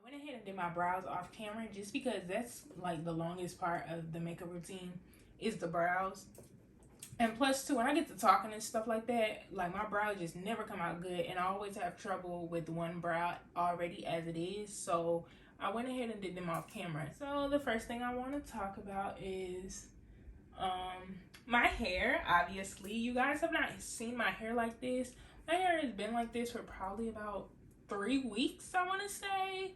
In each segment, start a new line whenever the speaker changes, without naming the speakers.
went ahead and did my brows off camera just because that's like the longest part of the makeup routine is the brows. And plus too, when I get to talking and stuff like that, like my brows just never come out good, and I always have trouble with one brow already as it is. So I went ahead and did them off camera. So the first thing I want to talk about is my hair. Obviously, you guys have not seen my hair like this. My hair has been like this for probably about 3 weeks, I want to say.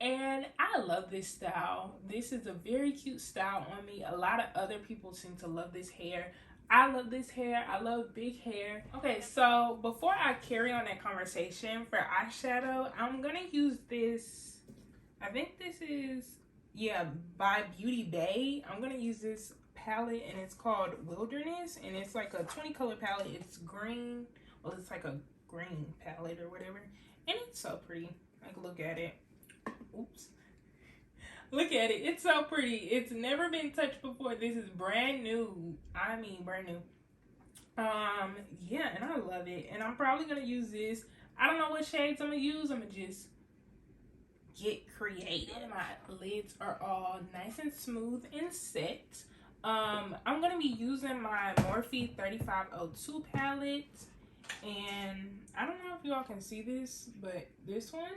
And I love this style. This is a very cute style on me. A lot of other people seem to love this hair. I love this hair. I love big hair. Okay, so before I carry on that conversation, for eyeshadow, I'm gonna use this. I think this is, yeah, by Beauty Bay. I'm gonna use this palette, and it's called Wilderness, and it's like a 20 color palette. It's green. Well, it's like a green palette or whatever, and it's so pretty. Like, look at it. Oops. Look at it. It's so pretty. It's never been touched before. This is brand new. I mean, brand new. Yeah, and I love it. And I'm probably going to use this. I don't know what shades I'm going to use. I'm going to just get creative. My lids are all nice and smooth and set. I'm going to be using my Morphe 3502 palette. And I don't know if y'all can see this, but this one,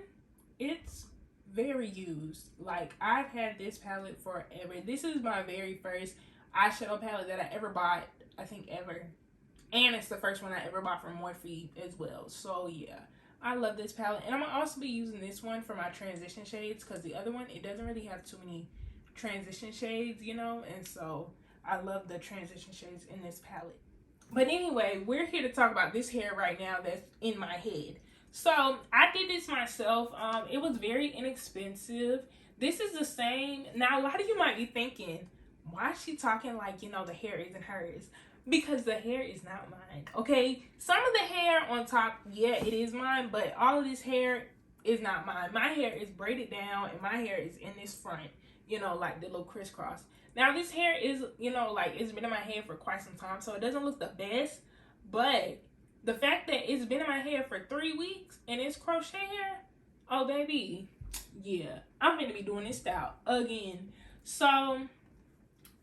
it's very used. Like, I've had this palette forever. This is my very first eyeshadow palette that I ever bought, I think ever, and it's the first one I ever bought from Morphe as well. So yeah, I love this palette, and I'm gonna also be using this one for my transition shades, because the other one, it doesn't really have too many transition shades, you know, and so I love the transition shades in this palette. But anyway, we're here to talk about this hair right now that's in my head. So I did this myself. It was very inexpensive. This is the same. Now, a lot of you might be thinking, why is she talking like, you know, the hair isn't hers? Because the hair is not mine, okay? Some of the hair on top, yeah, it is mine, but all of this hair is not mine. My hair is braided down, and my hair is in this front, you know, like the little crisscross. Now, this hair is, you know, like, it's been in my head for quite some time, so it doesn't look the best, but the fact that it's been in my hair for 3 weeks and it's crochet hair, oh baby, yeah, I'm gonna be doing this style again. So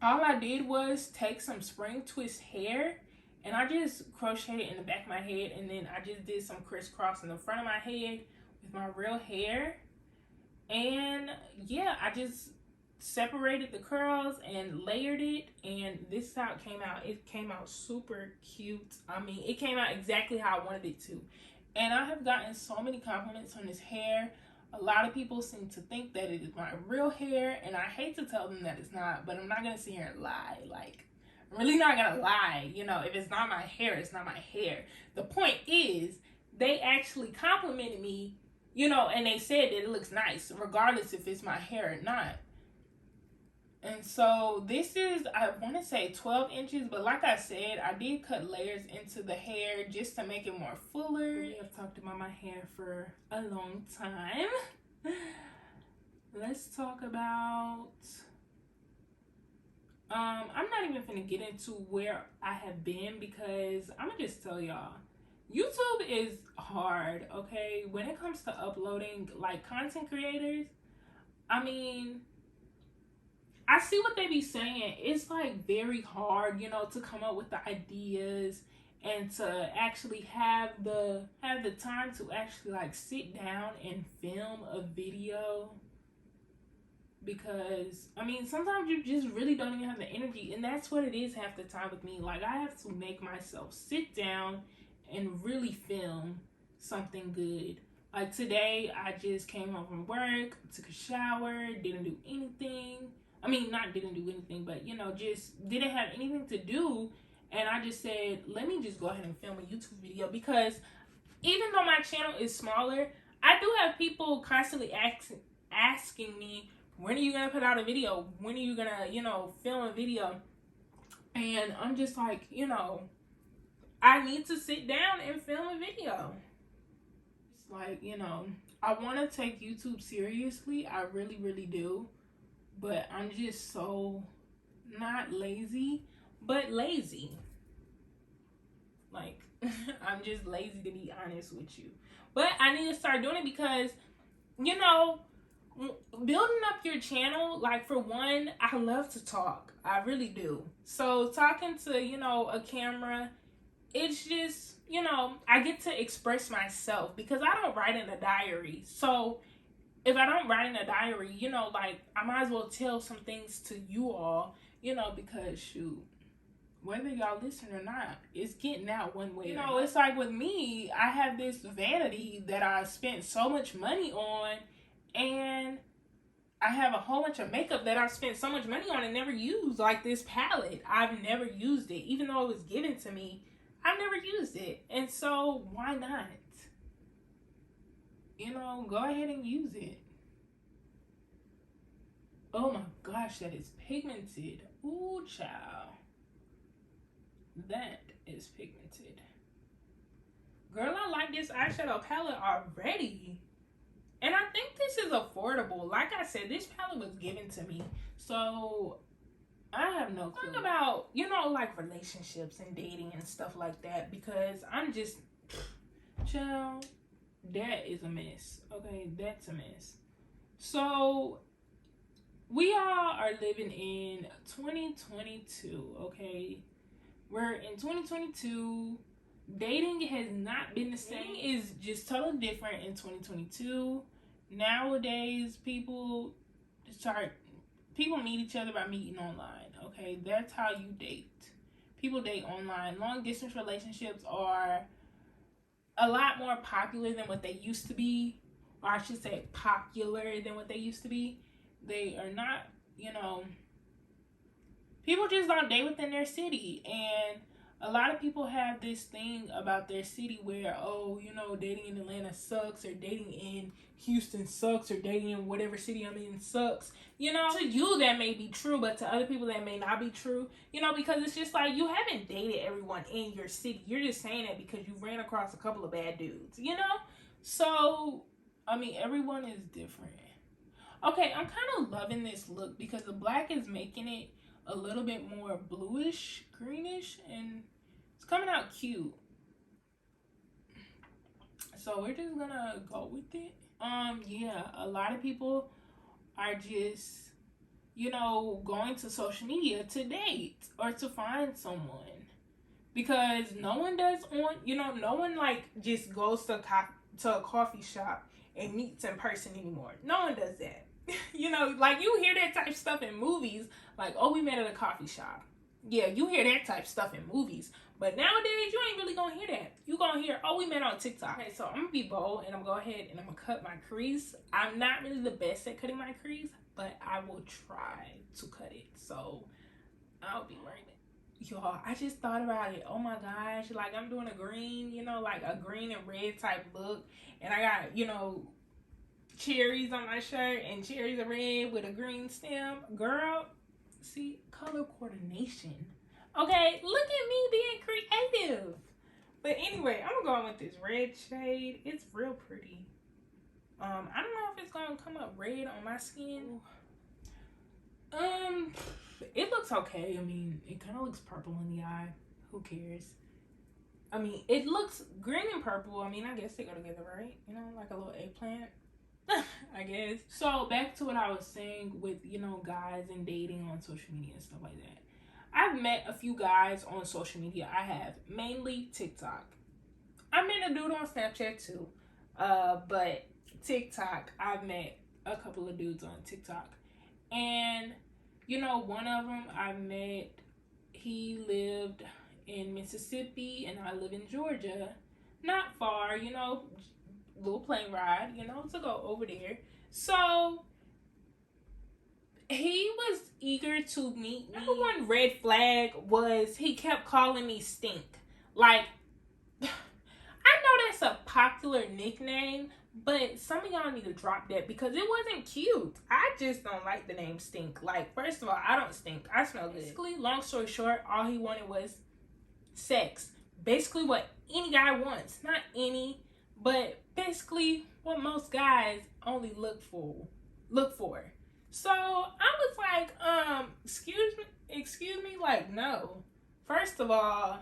all I did was take some spring twist hair, and I just crocheted in the back of my head, and then I just did some crisscross in the front of my head with my real hair. And yeah, I just separated the curls and layered it, and this is how it came out. It came out super cute. I mean, it came out exactly how I wanted it to, and I have gotten so many compliments on this hair. A lot of people seem to think that it is my real hair, and I hate to tell them that it's not, but I'm not gonna sit here and lie. Like, I'm really not gonna lie. You know, if it's not my hair, it's not my hair. The point is, they actually complimented me, you know, and they said that it looks nice regardless if it's my hair or not. And so this is, I want to say 12 inches, but like I said, I did cut layers into the hair just to make it more fuller. I've talked about my hair for a long time. Let's talk about, I'm not even gonna get into where I have been, because I'm gonna just tell y'all, YouTube is hard, okay? When it comes to uploading, like, content creators, I mean, I see what they be saying. It's like very hard, you know, to come up with the ideas and to actually have the time to actually like sit down and film a video. Because I mean, sometimes you just really don't even have the energy, and that's what it is half the time with me. Like, I have to make myself sit down and really film something good. Like today, I just came home from work, took a shower, didn't do anything. I mean, not didn't do anything, but, you know, just didn't have anything to do. And I just said, let me just go ahead and film a YouTube video, because even though my channel is smaller, I do have people constantly asking me, when are you going to put out a video? When are you going to, you know, film a video? And I'm just like, you know, I need to sit down and film a video. It's like, you know, I want to take YouTube seriously. I really, really do. But I'm just so not lazy, but lazy. Like, I'm just lazy, to be honest with you. But I need to start doing it, because you know, building up your channel, like for one, I love to talk. I really do. So talking to, you know, a camera, it's just, you know, I get to express myself because I don't write in a diary. So if I don't write in a diary, you know, like I might as well tell some things to you all, you know, because shoot, whether y'all listen or not, it's getting out one way. You know, it's like with me, I have this vanity that I spent so much money on, and I have a whole bunch of makeup that I've spent so much money on and never used. Like this palette, I've never used it. Even though it was given to me, I've never used it. And so why not? You know, go ahead and use it. Oh my gosh, that is pigmented. Ooh, child. That is pigmented. Girl, I like this eyeshadow palette already. And I think this is affordable. Like I said, this palette was given to me. So, I have no clue. Talk about, you know, like relationships and dating and stuff like that. Because I'm just, child, that is a mess. Okay, that's a mess. So, we all are living in 2022, okay? We're in 2022. Dating has not been the same. Dating is just totally different in 2022. Nowadays, people meet each other by meeting online, okay? That's how you date. People date online. Long distance relationships are a lot more popular than what they used to be. Or I should say popular than what they used to be. They are not, you know, people just don't date within their city. And a lot of people have this thing about their city where, oh, you know, dating in Atlanta sucks, or dating in Houston sucks, or dating in whatever city I'm in sucks. You know, to you that may be true, but to other people that may not be true. You know, because it's just like you haven't dated everyone in your city. You're just saying that because you ran across a couple of bad dudes, you know? So, I mean, everyone is different. Okay, I'm kind of loving this look because the black is making it a little bit more bluish, greenish, and it's coming out cute. So we're just gonna go with it. Yeah, a lot of people are just, you know, going to social media to date or to find someone. Because no one does no one like just goes to a coffee shop and meets in person anymore. No one does that. You know, like you hear that type of stuff in movies, like, oh, we met at a coffee shop. Yeah, you hear that type of stuff in movies. But nowadays, you ain't really gonna hear that. You gonna hear, oh, we met on TikTok. Okay, so I'm gonna be bold and I'm gonna go ahead and I'm gonna cut my crease. I'm not really the best at cutting my crease, but I will try to cut it. So I'll be wearing it. Y'all, I just thought about it. Oh my gosh, like I'm doing a green, you know, like a green and red type look. And I got, you know, cherries on my shirt and cherries are red with a green stem. Girl, see, color coordination. Okay, look at me being creative. But anyway, I'm gonna go in with this red shade. It's real pretty. I don't know if it's gonna come up red on my skin. It looks okay. I mean, it kind of looks purple in the eye. Who cares? I mean, it looks green and purple. I mean, I guess they go together, right? You know, like a little eggplant. I guess. So back to what I was saying with, you know, guys and dating on social media and stuff like that. I've met a few guys on social media. I have, mainly TikTok. I met a dude on Snapchat too. But TikTok, I've met a couple of dudes on TikTok. And, you know, one of them I met, he lived in Mississippi and I live in Georgia. Not far, you know, little plane ride, you know, to go over there. So he was eager to meet me. Number one red flag was he kept calling me Stink. Like, I know that's a popular nickname, but some of y'all need to drop that because it wasn't cute. I just don't like the name Stink. Like, first of all, I don't stink. I smell good. Basically, long story short, all he wanted was sex. Basically what any guy wants. Not any, but basically what most guys only look for. So I was like, excuse me, like, no. First of all,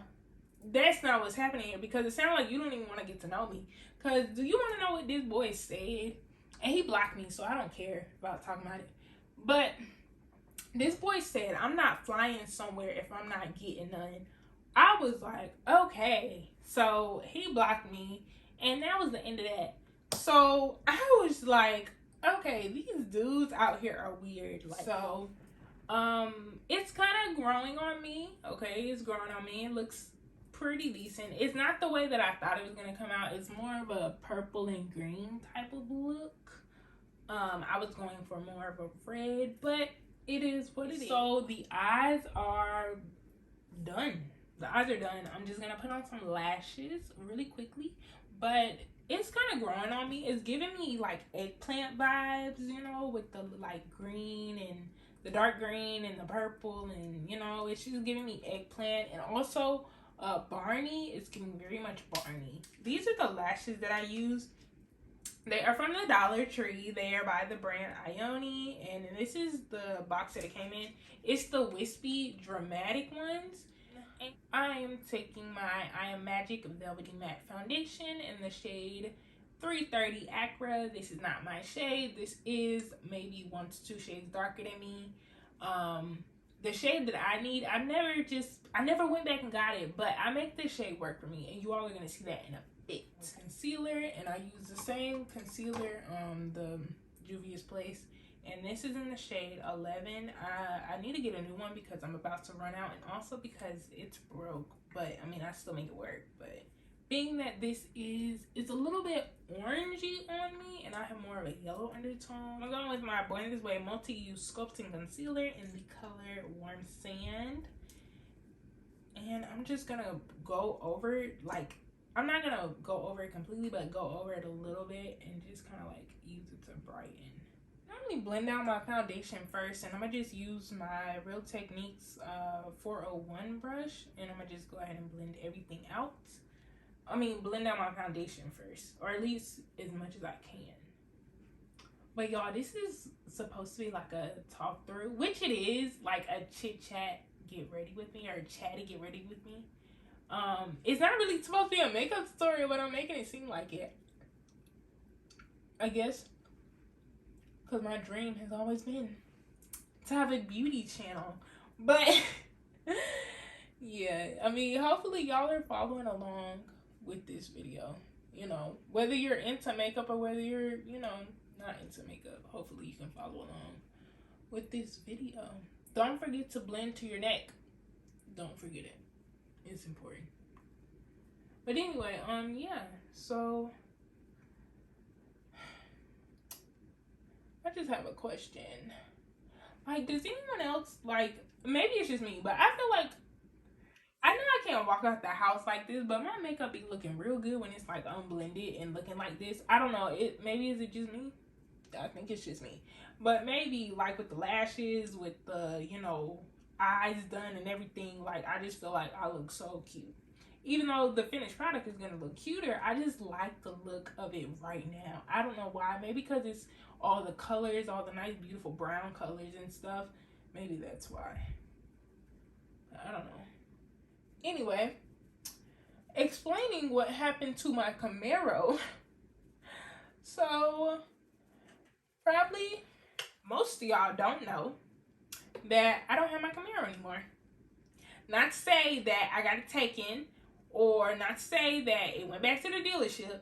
that's not what's happening here because it sounds like you don't even want to get to know me. Because do you want to know what this boy said? And he blocked me, so I don't care about talking about it. But this boy said, I'm not flying somewhere if I'm not getting none. I was like, okay. So he blocked me, and that was the end of that. So I was like, okay, these dudes out here are weird. Like, so it's kind of growing on me. Okay, it's growing on me. It looks pretty decent. It's not the way that I thought it was gonna come out. It's more of a purple and green type of look. I was going for more of a red, but it is what it is. So the eyes are done. The eyes are done. I'm just gonna put on some lashes really quickly, but it's kind of growing on me. It's giving me like eggplant vibes, you know, with the like green and the dark green and the purple, and you know, it's just giving me eggplant. And also Barney, it's giving very much Barney. These are the lashes that I use. They are from the Dollar Tree. They are by the brand Ione, and this is the box that it came in. It's the wispy dramatic ones. I am taking my I Am Magic Velvety Matte Foundation in the shade 330 Acra. This is not my shade. This is maybe 1 to 2 shades darker than me. The shade that I need, I never went back and got it, but I make this shade work for me, and you all are gonna see that in a bit. Concealer, and I use the same concealer, the Juvia's Place, and this is in the shade 11. I need to get a new one because I'm about to run out, and also because it's broke, but I mean, I still make it work. But being that this is, it's a little bit orangey on me, and I have more of a yellow undertone, I'm going with my Born This Way Multi-Use Sculpting Concealer in the color Warm Sand. And I'm just gonna go over it, like, I'm not gonna go over it completely, but go over it a little bit and just kind of like use it to brighten. Normally blend out my foundation first, and I'm gonna just use my Real Techniques 401 brush, and I'm gonna just go ahead and blend everything out. I mean, blend out my foundation first, or at least as much as I can. But y'all, this is supposed to be like a talk through, which it is, like a chit chat get ready with me, or chatty get ready with me. It's not really supposed to be a makeup tutorial, but I'm making it seem like it, I guess, because my dream has always been to have a beauty channel. But yeah, I mean, hopefully y'all are following along with this video, you know, whether you're into makeup or whether you're, you know, not into makeup. Hopefully you can follow along with this video. Don't forget to blend to your neck. Don't forget it. It's important. But anyway, yeah, so I just have a question. Like, does anyone else, like, maybe it's just me, but I feel like, I know I can't walk out the house like this, but my makeup be looking real good when it's like unblended and looking like this. I don't know, maybe is it just me? I think it's just me. But maybe like with the lashes, with the, you know, eyes done and everything, like I just feel like I look so cute. Even though the finished product is gonna look cuter, I just like the look of it right now. I don't know why. Maybe because it's all the colors, all the nice beautiful brown colors and stuff. Maybe that's why. I don't know. Anyway, explaining what happened to my Camaro. So probably most of y'all don't know that I don't have my Camaro anymore. Not to say that I got it taken, or not to say that it went back to the dealership.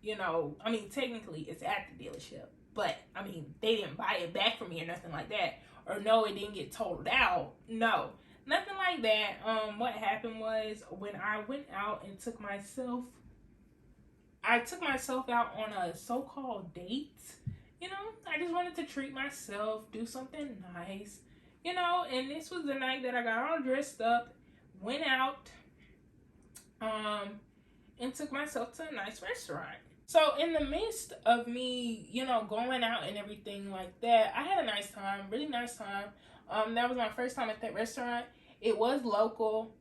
You know, I mean, technically it's at the dealership, but I mean, they didn't buy it back from me or nothing like that. Or no, it didn't get totaled out. No, nothing like that. What happened was, when I went out and took myself out on a so-called date. You know, I just wanted to treat myself, do something nice, you know, and this was the night that I got all dressed up, went out, and took myself to a nice restaurant. So in the midst of me, you know, going out and everything like that, I had a nice time, really nice time. That was my first time at that restaurant. It was local,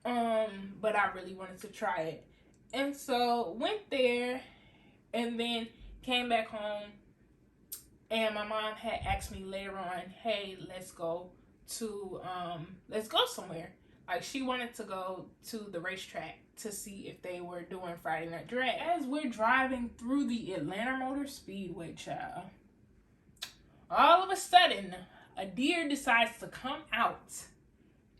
but I really wanted to try it. And so went there, and then came back home, and my mom had asked me later on, hey, let's go somewhere. Like, she wanted to go to the racetrack. to see if they were doing Friday Night Drag. As we're driving through the Atlanta Motor Speedway, child, all of a sudden, a deer decides to come out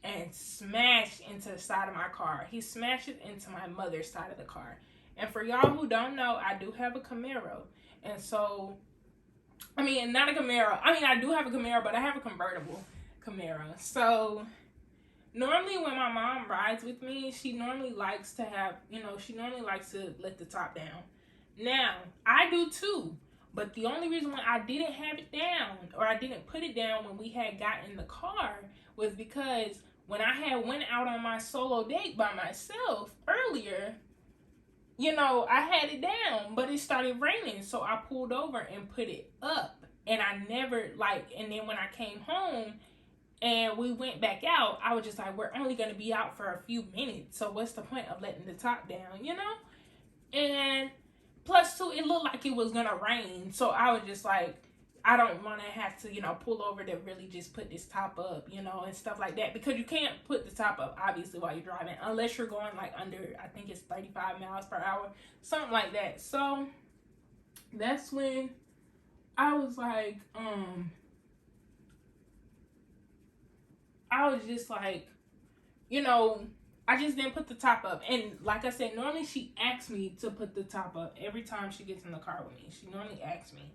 and smash into the side of my car. He smashes into my mother's side of the car. And for y'all who don't know, I do have a Camaro. And so, I mean, not a Camaro. I mean, I do have a Camaro, but I have a convertible Camaro. So, normally when my mom rides with me, she normally likes to have, she normally likes to let the top down. Now, I do too. But the only reason why I didn't have it down, or I didn't put it down when we had gotten in the car, was because when I had went out on my solo date by myself earlier, I had it down, but it started raining, so I pulled over and put it up. And I never, and then when I came home and we went back out, I was just like, we're only going to be out for a few minutes, so what's the point of letting the top down, And plus, too, it looked like it was going to rain, so I was just like, I don't want to have to, pull over to really just put this top up, and stuff like that. Because you can't put the top up, obviously, while you're driving. Unless you're going, under, I think it's 35 miles per hour. Something like that. So, that's when I was like, I was just like, I just didn't put the top up. And like I said, normally she asks me to put the top up every time she gets in the car with me. She normally asks me.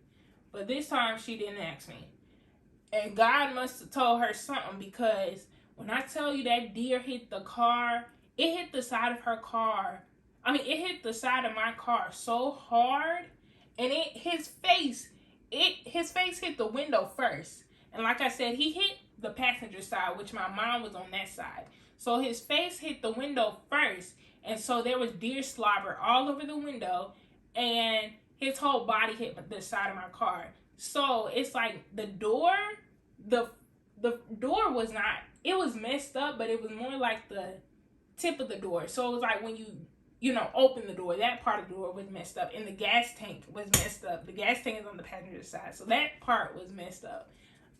But this time, she didn't ask me. And God must have told her something, because when I tell you that deer hit the car, it hit the side of her car. I mean, it hit the side of my car so hard. And his face hit the window first. And like I said, he hit the passenger side, which my mom was on that side. So his face hit the window first. And so there was deer slobber all over the window. And his whole body hit the side of my car. So it's like the door was not, it was messed up, but it was more like the tip of the door. So it was like when you open the door, that part of the door was messed up, and the gas tank was messed up. The gas tank is on the passenger side, so that part was messed up.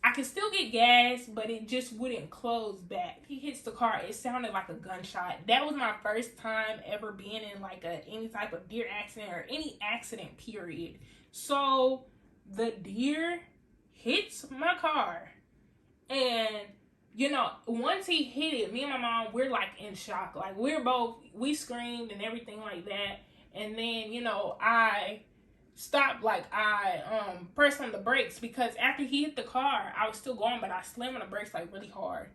I could still get gas, but it just wouldn't close back. He hits the car, it sounded like a gunshot. That was my first time ever being in any type of deer accident or any accident, period. So the deer hits my car, and once he hit it, me and my mom, we're in shock. We screamed and everything like that. And then I stopped, I pressed on the brakes, because after he hit the car, I was still going, but I slammed on the brakes really hard.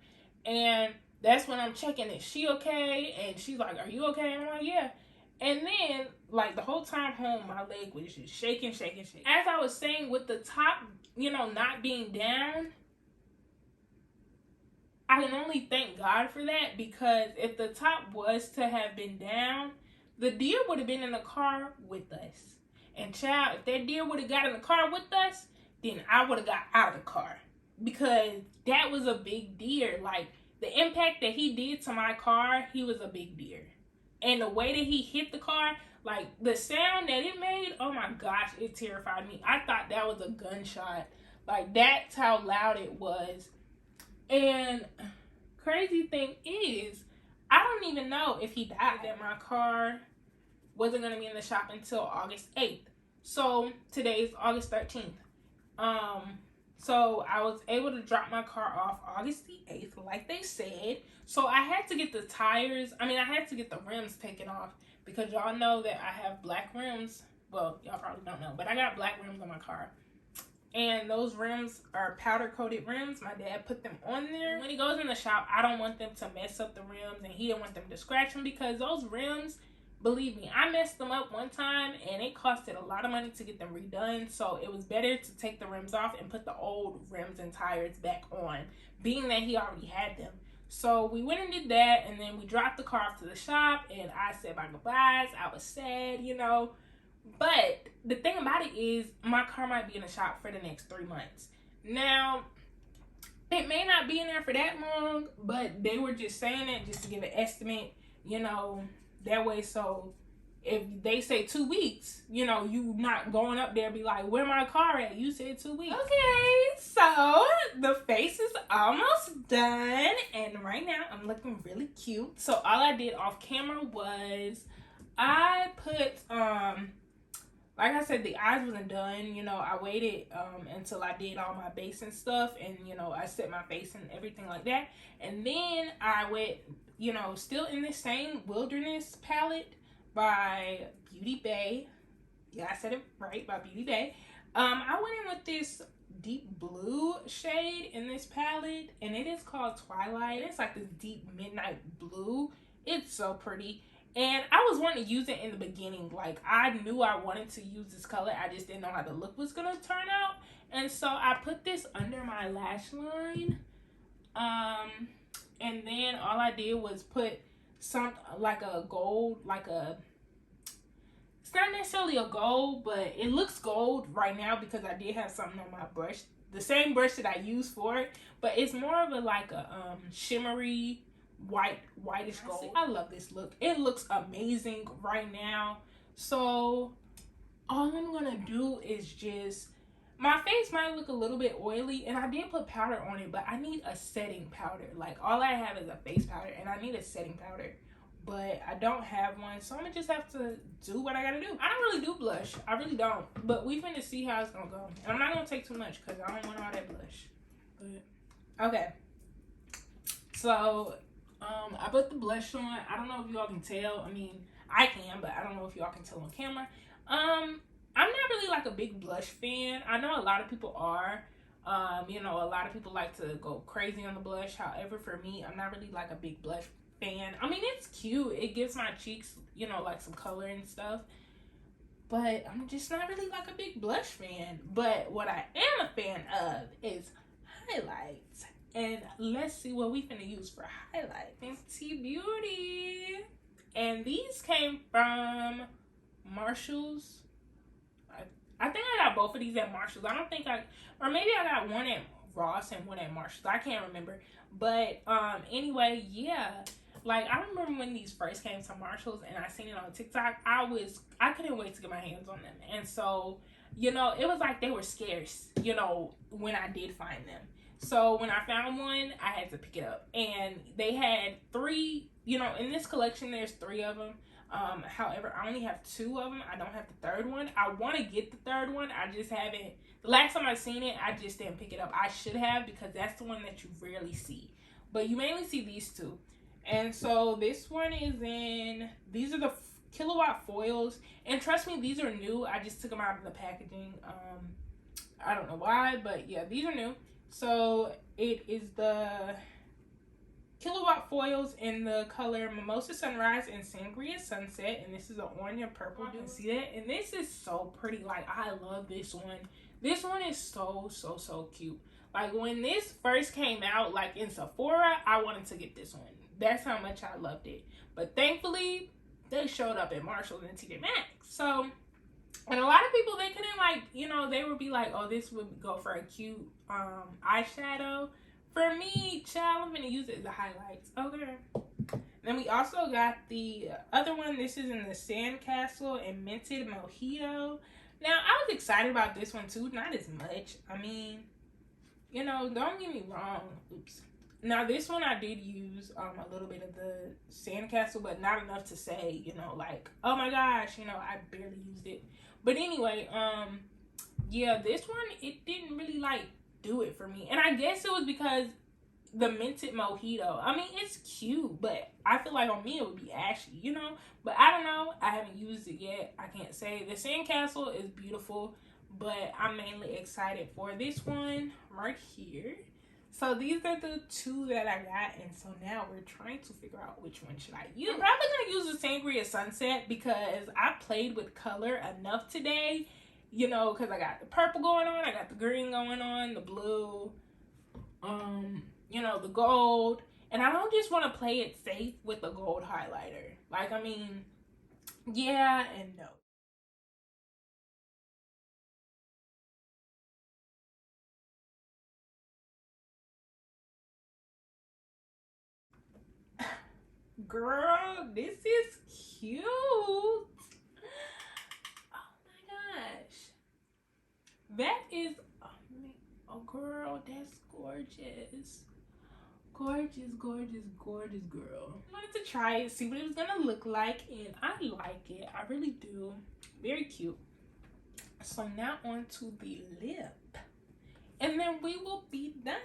And that's when I'm checking, is she okay? And she's like, are you okay? And I'm like, yeah. And then the whole time home, my leg was just shaking. As I was saying, with the top not being down, I can only thank God for that, because if the top was to have been down, the deer would have been in the car with us. And child, if that deer would have got in the car with us, then I would have got out of the car. Because that was a big deer. The impact that he did to my car, he was a big deer. And the way that he hit the car, the sound that it made, oh my gosh, it terrified me. I thought that was a gunshot. That's how loud it was. And crazy thing is, I don't even know if he died. That my car wasn't going to be in the shop until August 8th. So today is August 13th. So I was able to drop my car off August the 8th, like they said. So I had to get I had to get the rims taken off, because y'all know that I have black rims. Well, y'all probably don't know, but I got black rims on my car. And those rims are powder coated rims. My dad put them on there. When he goes in the shop, I don't want them to mess up the rims, and he didn't want them to scratch them, because those rims, believe me, I messed them up one time and it costed a lot of money to get them redone. So it was better to take the rims off and put the old rims and tires back on, being that he already had them. So we went and did that, and then we dropped the car off to the shop, and I said my goodbyes. I was sad, But the thing about it is, my car might be in the shop for the next 3 months. Now, it may not be in there for that long, but they were just saying it just to give an estimate, that way. So if they say 2 weeks, you not going up there be like, where my car at? You said 2 weeks. Okay, so the face is almost done, and right now I'm looking really cute. So all I did off camera was I put like I said, the eyes wasn't done. You know, I waited until I did all my base and stuff, and you know, I set my face and everything like that. And then I went, you know, still in the same Wilderness palette by Beauty Bay. Yeah, I said it right, by Beauty Bay. I went in with this deep blue shade in this palette, and it is called Twilight. It's like this deep midnight blue. It's so pretty. And I was wanting to use it in the beginning. Like, I knew I wanted to use this color. I just didn't know how the look was going to turn out. And so I put this under my lash line. And then all I did was put some, like a gold, like a, it's not necessarily a gold, but it looks gold right now because I did have something on my brush. The same brush that I used for it. But it's more of a, like a shimmery, whitish gold. I love this look. It looks amazing right now. So all I'm gonna do is just, my face might look a little bit oily, and I did put powder on it, but I need a setting powder. Like, all I have is a face powder, and I need a setting powder, but I don't have one, so I'm gonna just have to do what I gotta do. I don't really do blush. I really don't, but we finna see how it's gonna go. And I'm not gonna take too much because I don't want all that blush. But okay, so I put the blush on. I don't know if y'all can tell. I mean, I can, but I don't know if y'all can tell on camera. I'm not really like a big blush fan. I know a lot of people are. You know, a lot of people like to go crazy on the blush. However, for me, I'm not really like a big blush fan. I mean, it's cute. It gives my cheeks, you know, like some color and stuff. But I'm just not really like a big blush fan. But what I am a fan of is highlights. And let's see what we finna use for highlight. Fenty Beauty. And these came from Marshall's. I think I got both of these at Marshall's. I don't think or maybe I got one at Ross and one at Marshall's. I can't remember. But anyway, yeah. Like, I remember when these first came to Marshall's and I seen it on TikTok. I couldn't wait to get my hands on them. And so, you know, it was like they were scarce, you know, when I did find them. So when I found one, I had to pick it up. And they had 3, you know, in this collection, there's 3 of them. However, I only have 2 of them. I don't have the 3rd one. I want to get the 3rd one. I just haven't. The last time I seen it, I just didn't pick it up. I should have, because that's the one that you rarely see. But you mainly see these 2. And so this one is in, these are the Kilowatt Foils. And trust me, these are new. I just took them out of the packaging. I don't know why, but yeah, these are new. So it is the Kilowatt Foils in the color Mimosa Sunrise and Sangria Sunset. And this is an orange and purple. You can see that? And this is so pretty. Like, I love this one. This one is so cute. Like, when this first came out, like in Sephora, I wanted to get this one. That's how much I loved it. But thankfully, they showed up at Marshall's and TJ Maxx. So, and a lot of people, they couldn't, like, you know, they would be like, oh, this would go for a cute eyeshadow. For me, child, I'm going to use it as a highlights. Okay. Then we also got the other one. This is in the Sandcastle and Minted Mojito. Now, I was excited about this one, too. Not as much. I mean, you know, don't get me wrong. Oops. Now, this one I did use a little bit of the Sandcastle, but not enough to say, you know, like, oh my gosh, you know, I barely used it. But anyway, yeah, this one, it didn't really, like, do it for me. And I guess it was because the Minted Mojito, I mean, it's cute, but I feel like on me it would be ashy, you know? But I don't know. I haven't used it yet. I can't say. The Sandcastle is beautiful, but I'm mainly excited for this one right here. So these are the 2 that I got, and so now we're trying to figure out which one should I use. I'm probably going to use the Sangria Sunset because I played with color enough today, you know, because I got the purple going on, I got the green going on, the blue, you know, the gold, and I don't just want to play it safe with the gold highlighter. Like, I mean, yeah and no. Girl, this is cute. Oh my gosh. That is, oh girl, that's gorgeous. gorgeous, gorgeous, gorgeous girl. I wanted to try it, see what it was gonna look like, and I like it. I really do. Very cute. So now on to the lip, and then we will be done.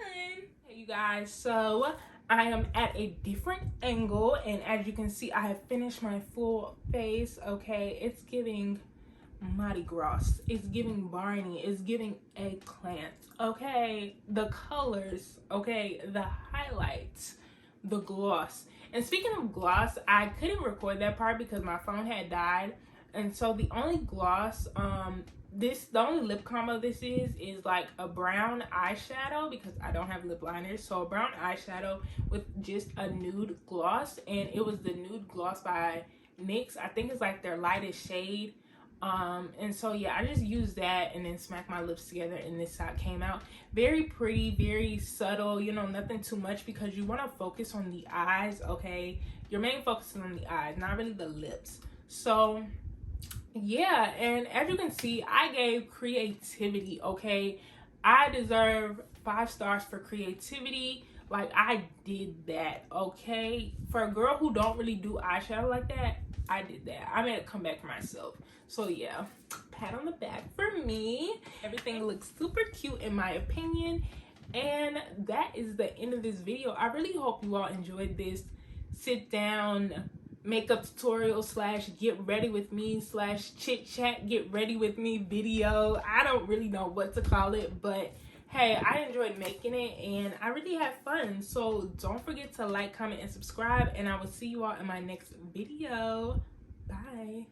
Hey, you guys, so I am at a different angle, and as you can see, I have finished my full face. Okay, it's giving Mardi Gras, it's giving Barney, it's giving eggplant. Okay, the colors, okay, the highlights, the gloss. And speaking of gloss, I couldn't record that part because my phone had died, and so the only gloss, the only lip combo this is like a brown eyeshadow, because I don't have lip liners. So a brown eyeshadow with just a nude gloss, and it was the nude gloss by NYX. I think it's like their lightest shade. And so yeah, I just used that and then smacked my lips together, and this side came out very pretty, very subtle, you know, nothing too much, because you want to focus on the eyes. Okay, your main focus is on the eyes, not really the lips. So yeah, and as you can see, I gave creativity. Okay, I deserve 5 stars for creativity. Like, I did that. Okay, for a girl who don't really do eyeshadow like that, I did that. I made a comeback for myself. So yeah, pat on the back for me. Everything looks super cute in my opinion, and that is the end of this video. I really hope you all enjoyed this sit down makeup tutorial slash get ready with me slash chit chat get ready with me video. I don't really know what to call it, but hey, I enjoyed making it and I really had fun. So don't forget to like, comment, and subscribe, and I will see you all in my next video. Bye.